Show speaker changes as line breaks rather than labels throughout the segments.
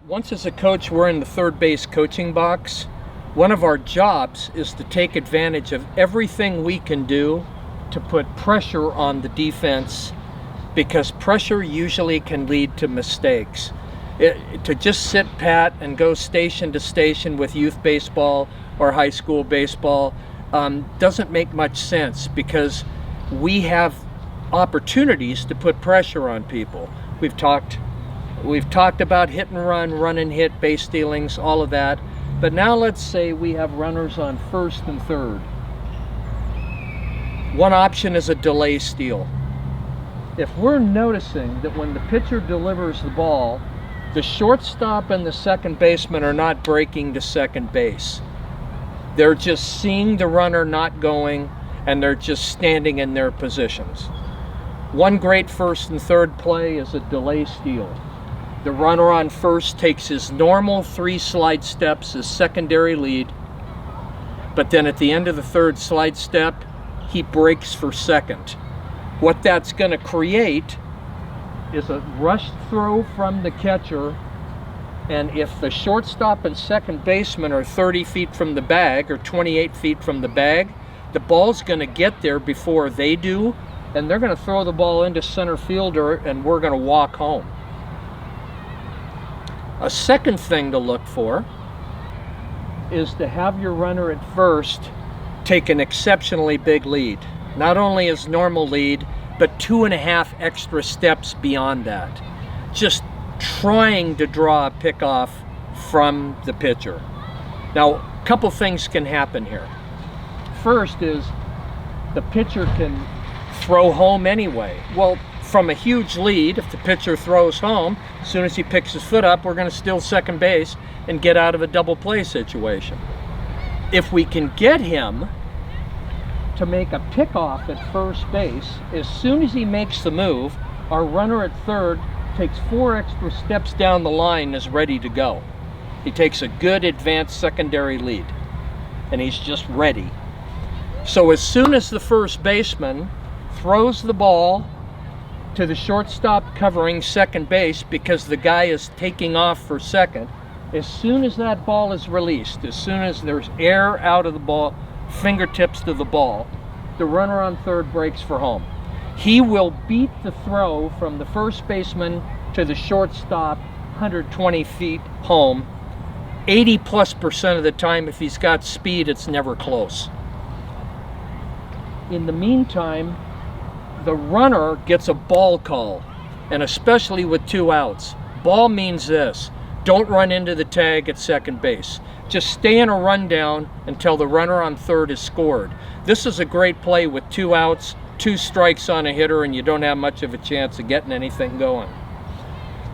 Once as a coach, we're in the third base coaching box. One of our jobs is to take advantage of everything we can do to put pressure on the defense, because pressure usually can lead to mistakes. To just sit pat and go station to station with youth baseball or high school baseball doesn't make much sense, because we have opportunities to put pressure on people. We've talked about hit and run and hit, base stealings, all of that. But now let's say we have runners on first and third. One option is a delay steal. If we're noticing that when the pitcher delivers the ball, the shortstop and the second baseman are not breaking to second base. They're just seeing the runner not going, and they're just standing in their positions. One great first and third play is a delay steal. The runner on first takes his normal 3 slide steps as secondary lead, but then at the end of the third slide step, he breaks for second. What that's going to create is a rushed throw from the catcher, and if the shortstop and second baseman are 30 feet from the bag or 28 feet from the bag, the ball's going to get there before they do, and they're going to throw the ball into center fielder, and we're going to walk home. A second thing to look for is to have your runner at first take an exceptionally big lead. Not only his normal lead, but 2.5 extra steps beyond that. Just trying to draw a pickoff from the pitcher. Now, a couple things can happen here. First is the pitcher can throw home anyway. Well, from a huge lead, if the pitcher throws home, as soon as he picks his foot up, we're going to steal second base and get out of a double play situation. If we can get him to make a pickoff at first base, as soon as he makes the move, our runner at third takes 4 extra steps down the line and is ready to go. He takes a good advanced secondary lead, and he's just ready. So as soon as the first baseman throws the ball to the shortstop covering second base, because the guy is taking off for second, as soon as that ball is released, as soon as there's air out of the ball, fingertips to the ball, the runner on third breaks for home. He will beat the throw from the first baseman to the shortstop 120 feet home. 80+% of the time, if he's got speed, it's never close. In the meantime, the runner gets a ball call, and especially with 2 outs. Ball means this: don't run into the tag at second base. Just stay in a rundown until the runner on third is scored. This is a great play with 2 outs, 2 strikes on a hitter, and you don't have much of a chance of getting anything going.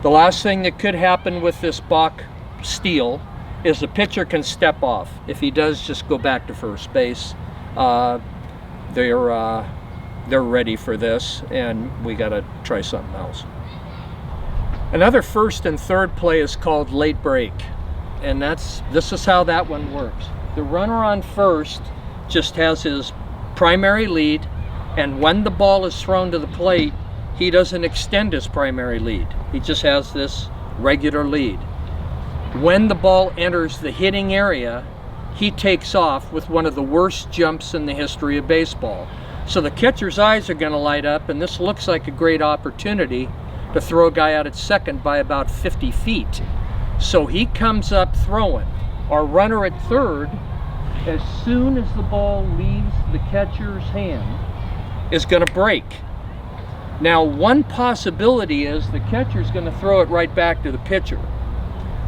The last thing that could happen with this balk steal is the pitcher can step off. If he does, just go back to first base. They're ready for this, and we got to try something else. Another first and third play is called late break, and this is how that one works. The runner on first just has his primary lead, and when the ball is thrown to the plate, he doesn't extend his primary lead. He just has this regular lead. When the ball enters the hitting area, he takes off with one of the worst jumps in the history of baseball. So the catcher's eyes are going to light up, and this looks like a great opportunity to throw a guy out at second by about 50 feet. So he comes up throwing. Our runner at third, as soon as the ball leaves the catcher's hand, is going to break. Now, one possibility is the catcher's going to throw it right back to the pitcher.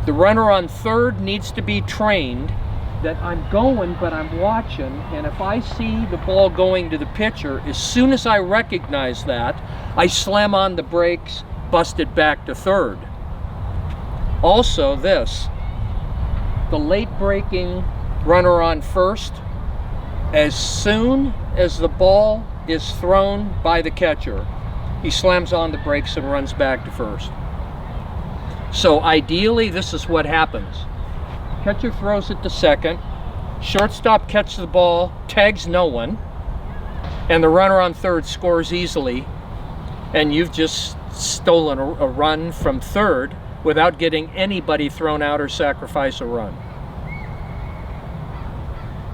The runner on third needs to be trained that I'm going, but I'm watching, and if I see the ball going to the pitcher, as soon as I recognize that, I slam on the brakes, bust it back to third. Also this, the late breaking runner on first, as soon as the ball is thrown by the catcher, he slams on the brakes and runs back to first. So ideally, this is what happens. Catcher throws it to second, shortstop catches the ball, tags no one, and the runner on third scores easily, and you've just stolen a run from third without getting anybody thrown out or sacrifice a run.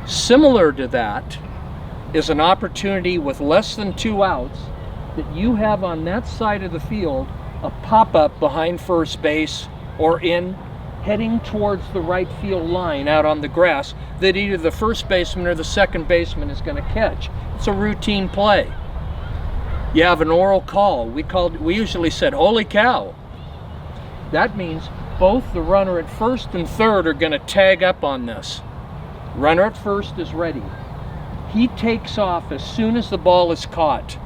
Similar to that is an opportunity with less than 2 outs that you have on that side of the field a pop-up behind first base or in heading towards the right field line out on the grass that either the first baseman or the second baseman is going to catch. It's a routine play. You have an oral call. We usually said, "Holy cow." That means both the runner at first and third are going to tag up on this. Runner at first is ready. He takes off as soon as the ball is caught.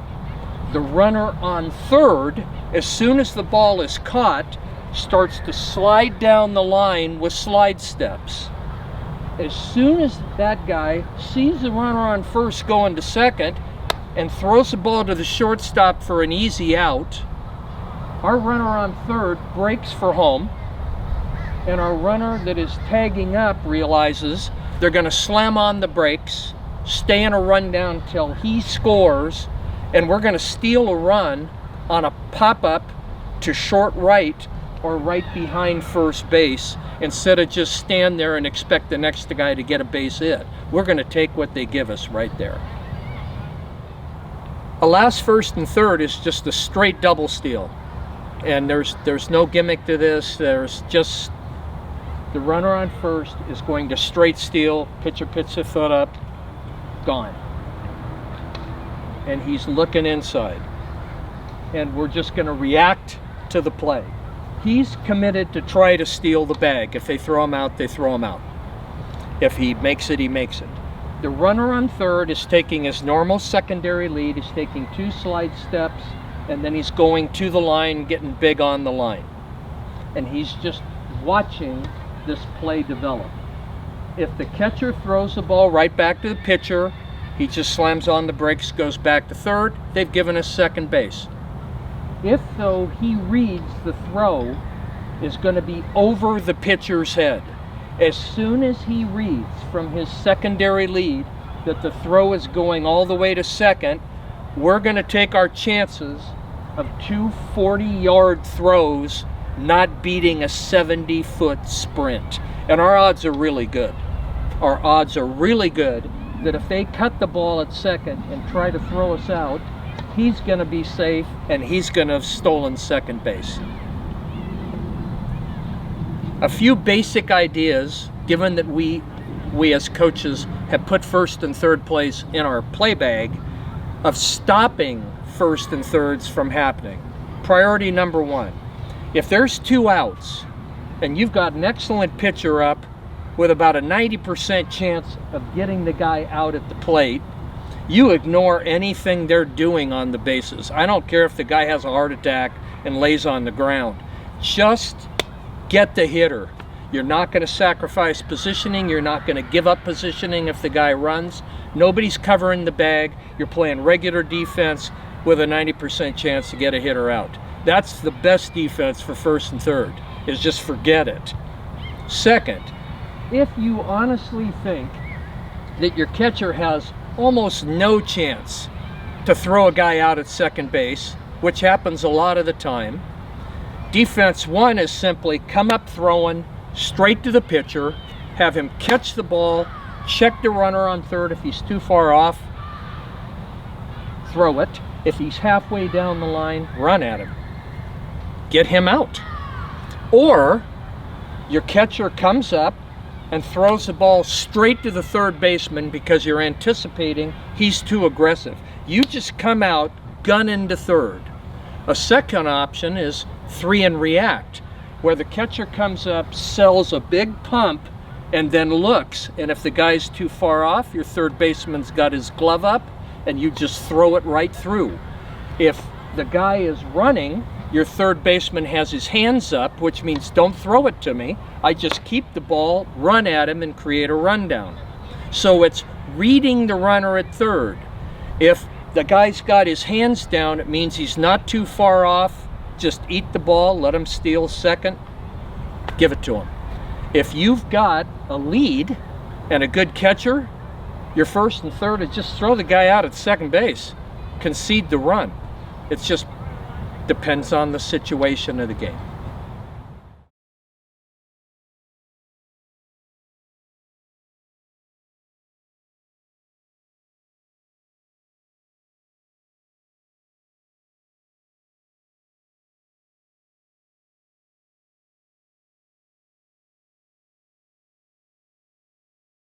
The runner on third, as soon as the ball is caught, starts to slide down the line with slide steps. As soon as that guy sees the runner on first going to second and throws the ball to the shortstop for an easy out, our runner on third breaks for home, and our runner that is tagging up realizes they're going to slam on the brakes, stay in a rundown till he scores, and we're going to steal a run on a pop-up to short right or right behind first base instead of just stand there and expect the next guy to get a base hit. We're going to take what they give us right there. A last first and third is just a straight double steal. And there's no gimmick to this. There's just the runner on first is going to straight steal, pitcher puts a foot up, gone. And he's looking inside. And we're just going to react to the play. He's committed to try to steal the bag. If they throw him out, they throw him out. If he makes it, he makes it. The runner on third is taking his normal secondary lead. He's taking 2 slide steps, and then he's going to the line, getting big on the line. And he's just watching this play develop. If the catcher throws the ball right back to the pitcher, he just slams on the brakes, goes back to third. They've given us second base. If, though, he reads the throw is going to be over the pitcher's head, as soon as he reads from his secondary lead that the throw is going all the way to second, we're going to take our chances of 2 40-yard throws not beating a 70-foot sprint. And our odds are really good. Our odds are really good that if they cut the ball at second and try to throw us out, he's going to be safe and he's going to have stolen second base. A few basic ideas, given that we as coaches have put first and third plays in our play bag, of stopping first and thirds from happening. Priority number 1. If there's 2 outs and you've got an excellent pitcher up with about a 90% chance of getting the guy out at the plate, you ignore anything they're doing on the bases. I don't care if the guy has a heart attack and lays on the ground. Just get the hitter. You're not going to sacrifice positioning. You're not going to give up positioning if the guy runs. Nobody's covering the bag. You're playing regular defense with a 90% chance to get a hitter out. That's the best defense for first and third, is just forget it. Second, if you honestly think that your catcher has almost no chance to throw a guy out at second base, which happens a lot of the time, defense 1 is simply come up throwing straight to the pitcher, have him catch the ball, check the runner on third. If he's too far off, throw it. If he's halfway down the line, run at him. Get him out. Or your catcher comes up and throws the ball straight to the third baseman because you're anticipating he's too aggressive. You just come out, gun into third. A second option is 3 and react, where the catcher comes up, sells a big pump, and then looks. And if the guy's too far off, your third baseman's got his glove up, and you just throw it right through. If the guy is running, your third baseman has his hands up, which means don't throw it to me. I just keep the ball, run at him, and create a rundown. So it's reading the runner at third. If the guy's got his hands down, it means he's not too far off. Just eat the ball, let him steal second, give it to him. If you've got a lead and a good catcher, your first and third is just throw the guy out at second base, concede the run. It just depends on the situation of the game.